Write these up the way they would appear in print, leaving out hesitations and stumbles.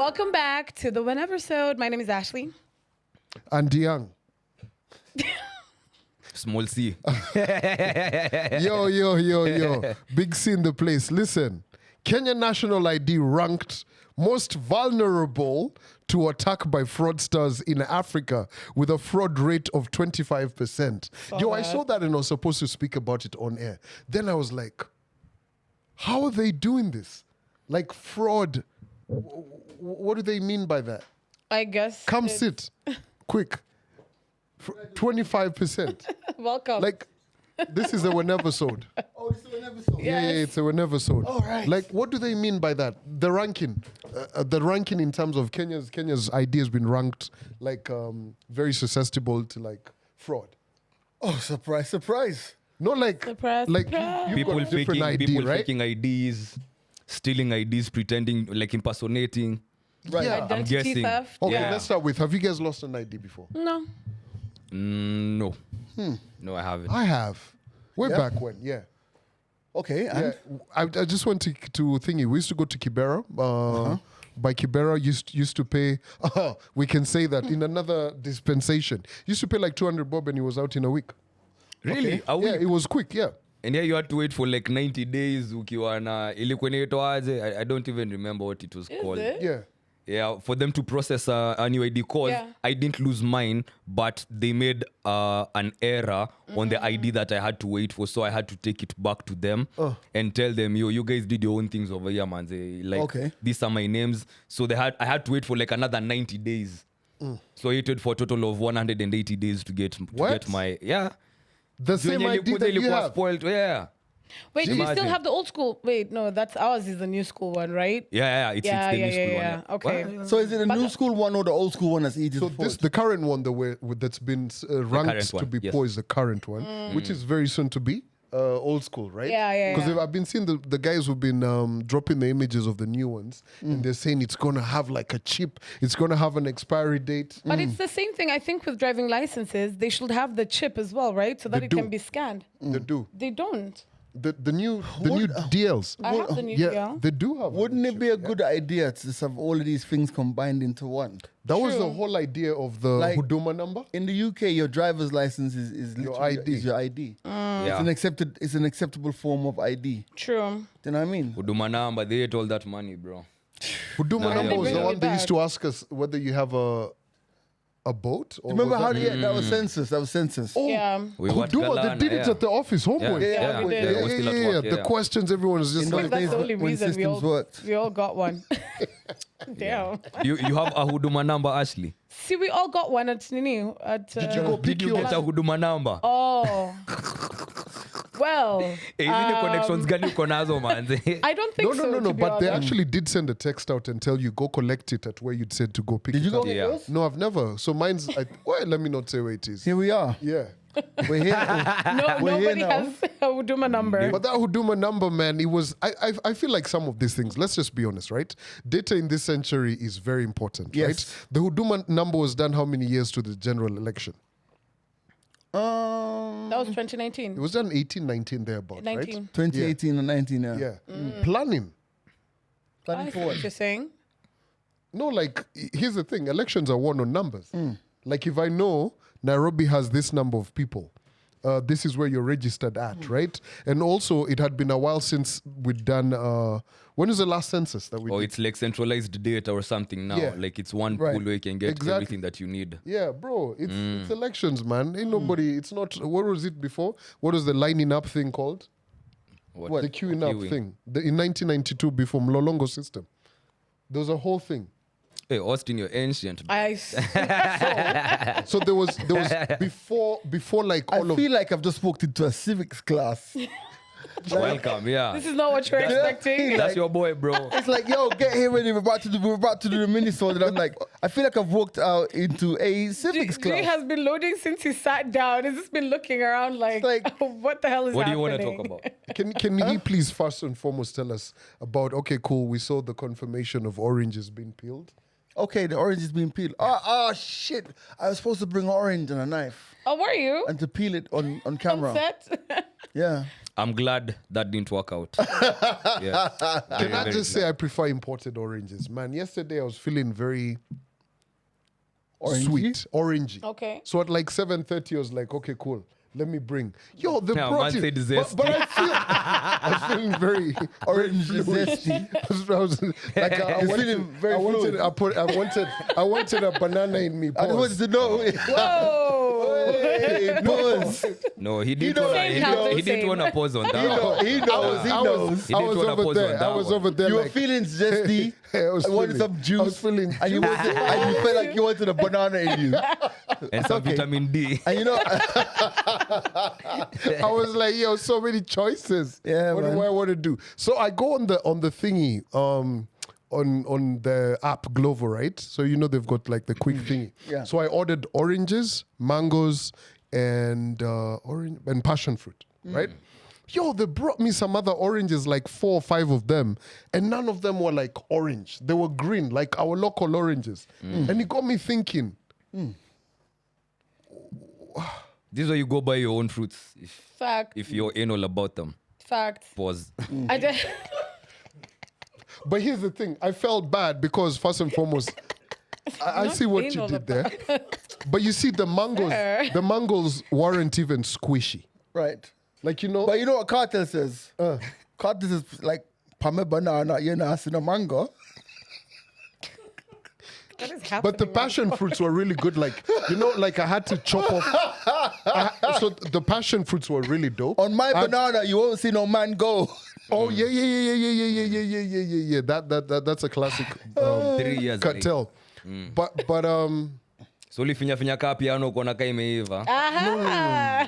Welcome back to the Wheneversode. My name is Ashley. And Young. Small C. Yo. Big C in the place. Listen, Kenya National ID ranked most vulnerable to attack by fraudsters in Africa with a fraud rate of 25%. I saw that and I was supposed to speak about it on air. Then I was like, how are they doing this? Like fraud. What do they mean by that? I guess. Come sit. Quick. 25%. Welcome. Like, this is a Wheneversode. Oh, this is an episode. Yeah, it's a Wheneversode. All right. Like, what do they mean by that? The ranking. The ranking in terms of Kenya's ID has been ranked like very susceptible to like fraud. Oh, surprise. Not like Surprise, like surprise. you've People got a different faking, ID, people right? faking IDs, stealing IDs, pretending, like impersonating. Right. Yeah. Identity guessing. theft. Okay, Yeah. let's start with, have you guys lost an ID before? No. No. No, I haven't. I have. Way Yeah. back when, yeah. Okay. Yeah, And I just went to thingy. We used to go to Kibera. By Kibera, used to pay. We can say that in another dispensation. Used to pay like 200 bob, and he was out in a week. Really? Are Yeah, we? it was quick. Yeah. And yeah, you had to wait for like 90 days. Ukiwa na ilikuwa inaitwa aje? I don't even remember what it was Is called. it? Yeah. Yeah, for them to process a new ID cause Yeah. I didn't lose mine, but they made an error on the ID that I had to wait for, so I had to take it back to them and tell them, you guys did your own things over here, man. Like, Okay. these are my names. So I had to wait for like another 90 days. So I waited for a total of 180 days to get What? my The same Yenye ID ilikuja that you ilikuwa have. spoiled. Yeah. Wait, do you Imagine. still have the old school? Wait, no, that's ours is the new school one, right? Yeah, it's Yeah, the yeah, new school yeah, one. yeah. Okay. What? so is it a But new the- school one or the old school one that's easy So to this, forge? the current one, that's been ranked current to one, be yes. poor is the current one, which is very soon to be old school, right? Yeah. Because I've been seeing the guys who've been dropping the images of the new ones, and they're saying it's gonna have like a chip, it's gonna have an expiry date. But it's the same thing, I think, with driving licenses. They should have the chip as well, right? So that They it do. can be scanned. They do They don't. the new DLs. I have the new Yeah, DL. they do have. Wouldn't a it be chip, a good idea to just have all of these things combined into one? That was the True. whole idea of the Like- Huduma number. In the UK, your driver's license is Your literally ID. Is your ID. Yeah. It's an acceptable form of ID. True. Do you know what I mean? Huduma number, they ate all that money, bro. Huduma Nah, number yeah, was yeah. the Bring one it they used back. to ask us whether you have a boat. Or Remember was how that- that was census? That was census. Oh, Yeah. We watched Huduma, they Galana, did it yeah. at the office, homeboy. Yeah, we did. It was still at work, The yeah. questions, everyone was just In I those think like, that's days the only when reason systems worked. we all got one. Damn. You have a Huduma number, Ashley? See, we all got one at Nini. At, Did you go pick Did you yours? get a Huduma number? Oh. Well, Hey, hizi connections gani uko nazo, man? I don't think so. No, to be but they honest. actually did send a text out and tell you, go collect it at where you'd said to go pick Did it you go up. get Yeah. yours? No, I've never. So mine's, well, let me not say where it is. Here we are. Yeah. We're here. No, We're here nobody now. has a Huduma number. But that Huduma number, man, it was, I feel like some of these things, let's just be honest, right? Data in this century is very important, Yes. right? The Huduma number was done how many years to the general election? That was It 2019. was done 18, 19 thereabout, 19. right? 2018 and 19, yeah. Yeah. Planning. I Planning see for what what? you're saying. No, like, here's the thing. Elections are won on numbers. Like, if I know Nairobi has this number of people, this is where you're registered at, right? And also, it had been a while since we'd done, when was the last census that we Or did? it's like centralized data or something now. Yeah. Like it's one Right. pool where you can get Exactly. everything that you need. Yeah, bro, it's elections, man. Ain't nobody, it's not, what was it before? What was the lining up thing called? What? The queuing up Queuing. thing. In 1992, before Mlolongo system. There was a whole thing. Hey, Austin, you're ancient. So there was before like I all of feel like I've just walked into a civics class. Welcome, yeah. This is not what you're expecting. That's your boy, bro. It's like, yo, get here ready. We're about to do the mini-sword. And I'm like, I feel like I've walked out into a civics Jay class. has been loading since he sat down. He's just been looking around like, like, what the hell is What do you happening? want to talk about? Can he please first and foremost tell us about, okay, cool, we saw the confirmation of oranges being peeled. Okay, the orange is being peeled. Oh, shit. I was supposed to bring orange and a knife Oh, were you? and to peel it on On camera. set? Yeah. I'm glad that didn't work out. Yeah. Can I just say I prefer imported oranges, man? Yesterday I was feeling very sweet, orangey. Okay. So at like 7:30, I was like, okay, cool. Let me bring. Yo, the Yeah, man protein. said But I was feeling very Orange fluid. zesty. I was like, I You're wanted, feeling very I wanted, fluid. I wanted a banana in me. I just wanted to know. Whoa. Hey, pause. No, he didn't knows, wanna, he he, knows. he didn't want to pause on He that. knows. He knows. He I knows. was, He I didn't was wanna over pause there. on I that was one. over there. You were like, feeling zesty. I was I wanted feeling- some I was juice. feeling and you wanted, and you felt like you wanted a banana in you. And some okay. vitamin D. And you know, I was like, yo, so many choices. Yeah, what man. do I want to do? So I go on the thingy, on the app Glovo, right? So you know they've got like the quick thingy. Yeah. So I ordered oranges, mangoes, and orange and passion fruit, right? Yo, they brought me some other oranges, like 4 or 5 of them, and none of them were like orange. They were green, like our local oranges. And it got me thinking. This is where you go buy your own fruits Fact. if you're anal about them. Fact. Pause. I just. But here's the thing. I felt bad because first and foremost, I Not see what you anal did there. But you see the mangoes weren't even squishy. right. Like, you know, But you know what Cartel says? Cartel says, like, Pame banana, you're not in a mango. What is happening? but the right passion fruits were really good. Like, you know, like I had to chop off. So the passion fruits were really dope. On my banana, you won't see no mango. Oh, yeah. That's a classic 3 years. cartel. But So ulifinya ka piano kuona ka imeiva. Aha.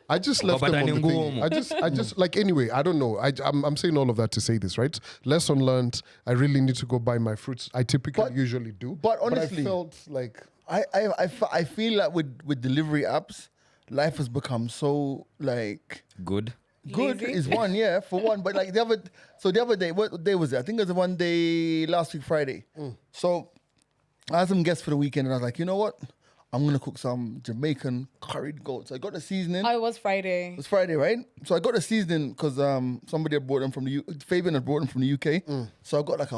I just left them Ukapata on the ni thing. ngumu. I just like anyway. I don't know. I'm saying all of that to say this, right? Lesson learned. I really need to go buy my fruits. I typically usually do. but I honestly- felt like I feel like with delivery apps, life has become so, like, Good. good Lazy? is one, yeah, for one. But like the other day, what day was it? I think it was the one day last week, Friday. So I had some guests for the weekend, and I was like, you know what? I'm gonna cook some Jamaican curried goats. I got the seasoning. Oh, it was Friday. It was Friday, right? So I got the seasoning because somebody had brought them from the Fabian had brought them from the UK. So I got like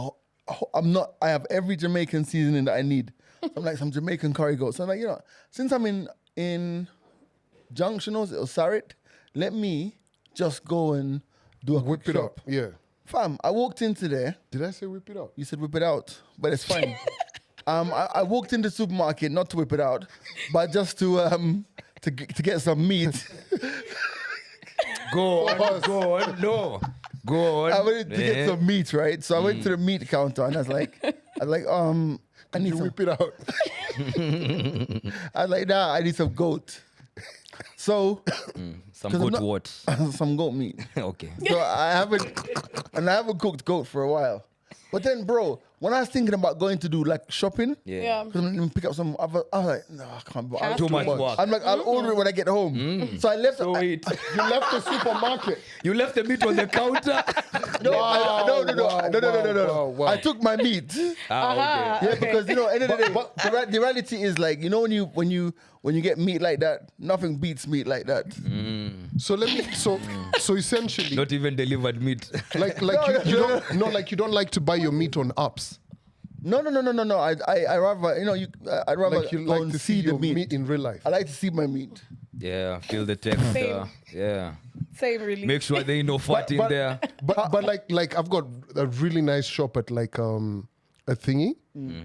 I have every Jamaican seasoning that I need. So I'm like some Jamaican curry goats. So I'm like, you know, since I'm in Junction or Sarit, let me just go and do a whip quick it shop. up. Yeah. Fam, I walked into there. Did I say whip it up? You said whip it out, but it's fine. I walked in the supermarket not to whip it out, but just to get some meat. Go on. No. Go on. I went to get some meat, right? So I went to the meat counter and I was like, I need You some. whip it out. I was like, nah, I need some goat. So Some 'cause I'm goat not- what? some goat meat. Okay. So I haven't cooked goat for a while. But then, bro, when I was thinking about going to do like shopping, Yeah. because I'm gonna pick up some other, I was like, no, I can't. I'll Too do much it. work. I'm like, I'll order it when I get home. So I left. So wait. You left the supermarket. You left the meat on the counter? No, Wow, no. wow. I took my meat. Okay. Yeah, because you know, end of the day, the reality is like, you know, when you get meat like that, nothing beats meat like that. So let me. So essentially, Not even delivered meat. like you don't like to buy your meat on apps. No. I rather, you know, I'd rather Like you go like and to see the your meat in real life. I like to see my meat. Yeah, feel the texture. Same. Yeah. Same, really. Make sure there ain't no fat in there. But like I've got a really nice shop at like a thingy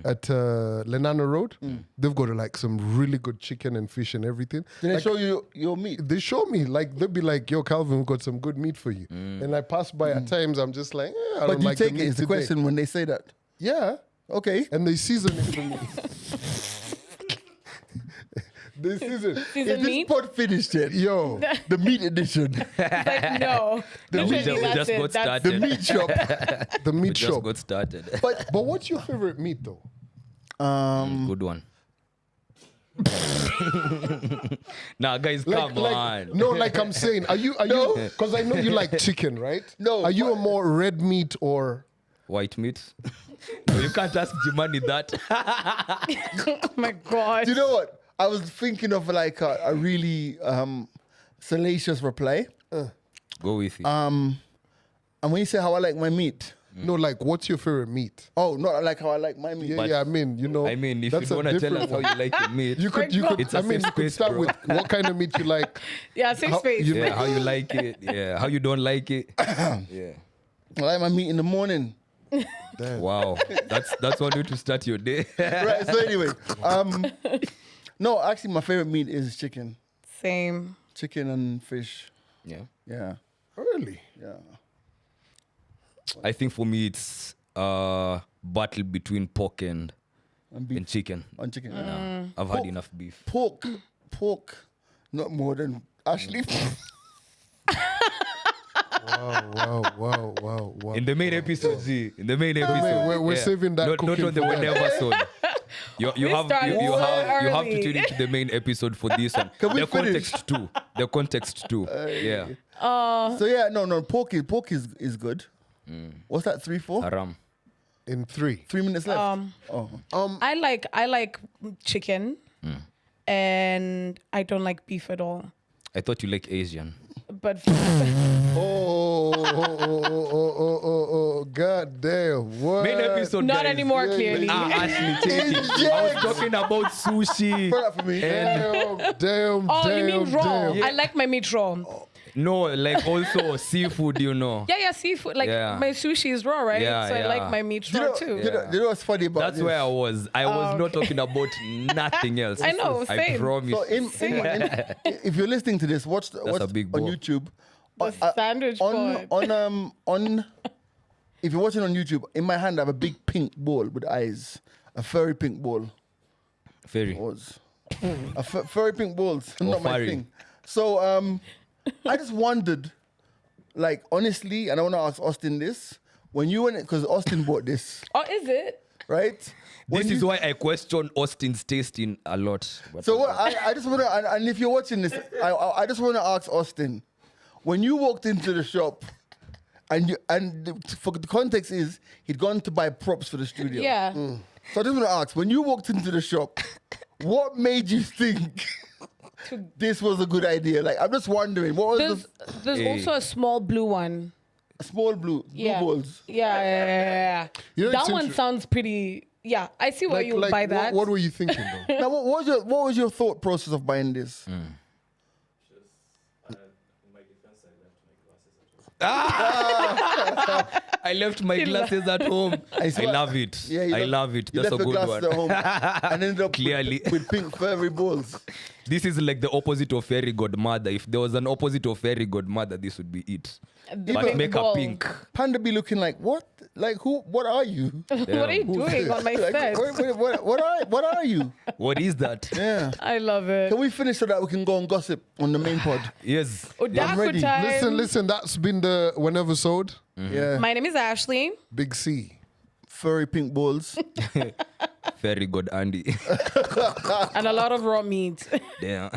at Lenana Road. They've got like some really good chicken and fish and everything. Did they Like, show you your meat? they show me like they'll be like, "Yo, Calvin, we've got some good meat for you." And I pass by at times. I'm just like, I But don't you like take the it. meat It's the today. question when they say that. Yeah, Okay. and they season it for me. They season. Is Season this meat? pod finished yet? Yo, The meat edition. Like, no. No, we Literally, just that's it. got That's- started. The meat shop. the We meat just shop. got started. But what's your favorite meat though? Good one. Nah, guys, come on. No, like I'm saying, are you? Because I know you like chicken, right? No, Are you a but- more red meat or? White meat? No, you can't ask Jimani that. Oh my God. Do you know what? I was thinking of like a really salacious reply. Go with it. And when you say how I like my meat, No, like, what's your favorite meat? oh, not like how I like my meat. Yeah, But- I mean, you know. I mean, if that's you a don't want to tell us different how one. you like your meat, You could, It's a I mean, safe you could space, start bro. with what kind of meat you like. Yeah, safe How- space. you- yeah, how you like it, yeah, how you don't like it, yeah. I like my meat in the morning. Damn. Wow, that's one way to start your day. Right. So anyway, no, actually, my favorite meat is chicken, Same. chicken and fish. Yeah, Yeah, Really? yeah. I think for me it's battle between pork and beef chicken. on chicken. Yeah. I've had enough beef. Pork, not more than Ashley. Wow. In the main episode, G. In the main episode, we're saving that Not cooking on the for that. Wheneversode. You have started you have to early. tune into the main episode for this one. Can we The finish? context too. Yeah. So yeah, no, pork is good. What's that? 3, 4? Haram. In 3. 3 minutes left. I like chicken, and I don't like beef at all. I thought you like Asian. But Oh, god damn. What? Main episode, not guys. anymore, clearly. Ashley, take it. I was talking about sushi. Put that for me. Damn. Oh, you mean raw? damn. I like my meat raw. No, like also seafood, you know. Yeah, seafood. Like Yeah. my sushi is raw, right? Yeah, so I like yeah. my meat You raw know, too. you know what's funny about That's this? where I was. I was not okay. talking about nothing else. I know, I same. promise. So if you're listening to this, watch a big on ball. YouTube. The sandwich board. On if you're watching on YouTube, in my hand I have a big pink ball with eyes, a furry pink ball. Fairy. Balls. Furry pink balls, not my furry. thing. So I just wondered, like honestly, and I want to ask Austin this: when you went, because Austin bought this, Oh, is it? right? This is why I question Austin's tasting a lot. But So what, I just want to, and if you're watching this, I just want to ask Austin, when you walked into the shop, for the context is he'd gone to buy props for the studio. Yeah. So I just want to ask, when you walked into the shop, what made you think this was a good idea? Like, I'm just wondering, what was There's Hey. also a small blue one. the small blue balls? Yeah. You know, That it's one inter- sounds pretty. Yeah, I see why you would buy that. What were you thinking though? Now, what was your thought process of buying this? I left my glasses at home. I swear- love it. Yeah, I love it. You That's a left the good glasses one. at home and ended up Clearly. with pink furry balls. This is like the opposite of fairy godmother. If there was an opposite of fairy godmother, this would be it. The But pink make ball. her pink. Panda be looking like, what? Like, who? What are you? What are you doing on my Like, set? what are you? What is that? Yeah. I love it. Can we finish so that we can go and gossip on the main pod? Yes. Odaku ready. time. Listen, that's been the Wheneversode. Yeah. My name is Ashley. Big C. Furry pink balls. Fairy god Andy. And a lot of raw meat. Damn.